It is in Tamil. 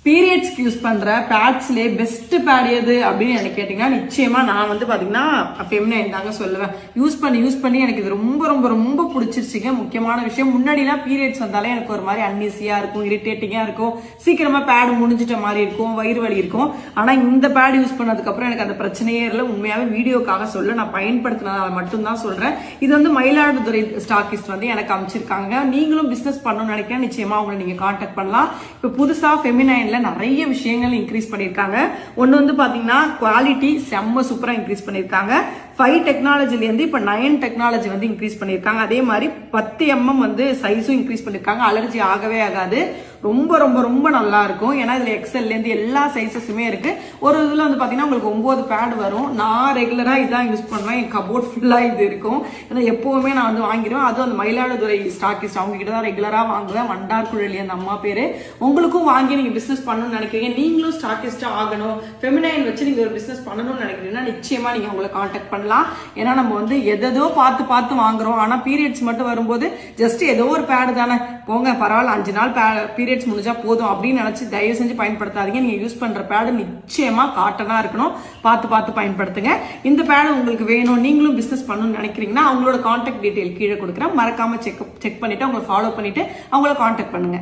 பீரியட்ஸ்க்கு யூஸ் பண்ற பேட்ஸ்லயே பெஸ்ட் பேட் எது அப்படின்னு எனக்கு கேட்டீங்கன்னா நிச்சயமா நான் வந்து பாத்தீங்கன்னா ஃபெமினைன் தாங்க சொல்லுவேன். யூஸ் பண்ணி எனக்கு இது ரொம்ப ரொம்ப ரொம்ப பிடிச்சிருச்சுங்க. முக்கியமான விஷயம், முன்னாடிலாம் பீரியட்ஸ் வந்தாலே எனக்கு ஒரு மாதிரி அன்ஈஸியா இருக்கும், இரிட்டேட்டிங்கா இருக்கும், சீக்கிரமா பேட் முடிஞ்சிட்ட மாதிரி இருக்கும், வயிறு வலி இருக்கும். ஆனா இந்த பேட் யூஸ் பண்ணதுக்கு அப்புறம் எனக்கு அந்த பிரச்சனையே இல்லை. உண்மையாவே வீடியோக்காக சொல்ல, நான் பயன்படுத்தினதால மட்டும்தான் சொல்றேன். இது வந்து மயிலாடுதுறை ஸ்டாக்கிஸ்ட் வந்து எனக்கு அமைச்சிருக்காங்க. நீங்களும் பிசினஸ் பண்ணணும்னு நினைக்கிறேன், நிச்சயமா அவங்களை நீங்க கான்டாக்ட் பண்ணலாம். இப்ப புதுசா ஃபெமினைன்ல நிறைய விஷயங்கள் இன்க்ரீஸ் பண்ணிருக்காங்க. ஒன்னு வந்து பாத்தீங்கன்னா குவாலிட்டி செம்ம சூப்பரா இன்க்ரீஸ் பண்ணிருக்காங்க. 5 டெக்னாலஜில இருந்து இப்ப 9 டெக்னாலஜி வந்து இன்க்ரீஸ் பண்ணிருக்காங்க. அதே மாதிரி 10 mm வந்து சைஸும் இன்க்ரீஸ் பண்ணிருக்காங்க. அலர்ஜி ஆகவே ஆகாது. ரொம்ப ரொம்ப ரொம்ப நல்லா இருக்கும். ஏன்னா இதுல எக்ஸல்ல இருந்து எல்லா சைஸஸுமே இருக்கு. ஒரு இதுல வந்து பாத்தீங்கன்னா உங்களுக்கு 9 பேட் வரும். நான் ரெகுலரா இதான் யூஸ் பண்ணுவேன். என் கபோர்ட் ஃபுல்லா இது இருக்கும். ஏன்னா எப்பவுமே நான் வந்து வாங்கிடுவேன். அதுவும் அந்த மயிலாடுதுறை ஸ்டாக்கிஸ்ட் அவங்க கிட்ட தான் ரெகுலரா வாங்குவேன். வண்டார்குழலி அந்த அம்மா பேரு. உங்களுக்கும் வாங்கி நீங்க பிசினஸ் பண்ணணும்னு நினைக்கிறீங்க, நீங்களும் ஸ்டாக்கிஸ்டா ஆகணும், ஃபெமினைன் வச்சு நீங்க ஒரு பிசினஸ் பண்ணணும்னு நினைக்கிறீங்கன்னா நிச்சயமா நீங்க உங்களை கான்டாக்ட் பண்ணலாம். ஏன்னா நம்ம வந்து எதோ பார்த்து வாங்குறோம். ஆனா பீரியட்ஸ் மட்டும் வரும்போது ஜஸ்ட் ஏதோ ஒரு பேடு தானே, போங்க பரவாயில்ல 5 நாள் பீரியட்ஸ் முடிஞ்சா போதும் அப்படின்னு நினைச்சு தயவு செஞ்சு பயன்படுத்தாதீங்க. நீங்க யூஸ் பண்ற பேடு நிச்சயமா காட்டனா இருக்கணும். பார்த்து பயன்படுத்துங்க. இந்த பேடு உங்களுக்கு வேணும், நீங்களும் பிசினஸ் பண்ணணும்னு நினைக்கிறீங்கன்னா அவங்களோட கான்டாக்ட் டீடைல் கீழே கொடுக்குறேன். மறக்காம செக் பண்ணிட்டு அவங்களை ஃபாலோ பண்ணிட்டு அவங்கள கான்டாக்ட் பண்ணுங்க.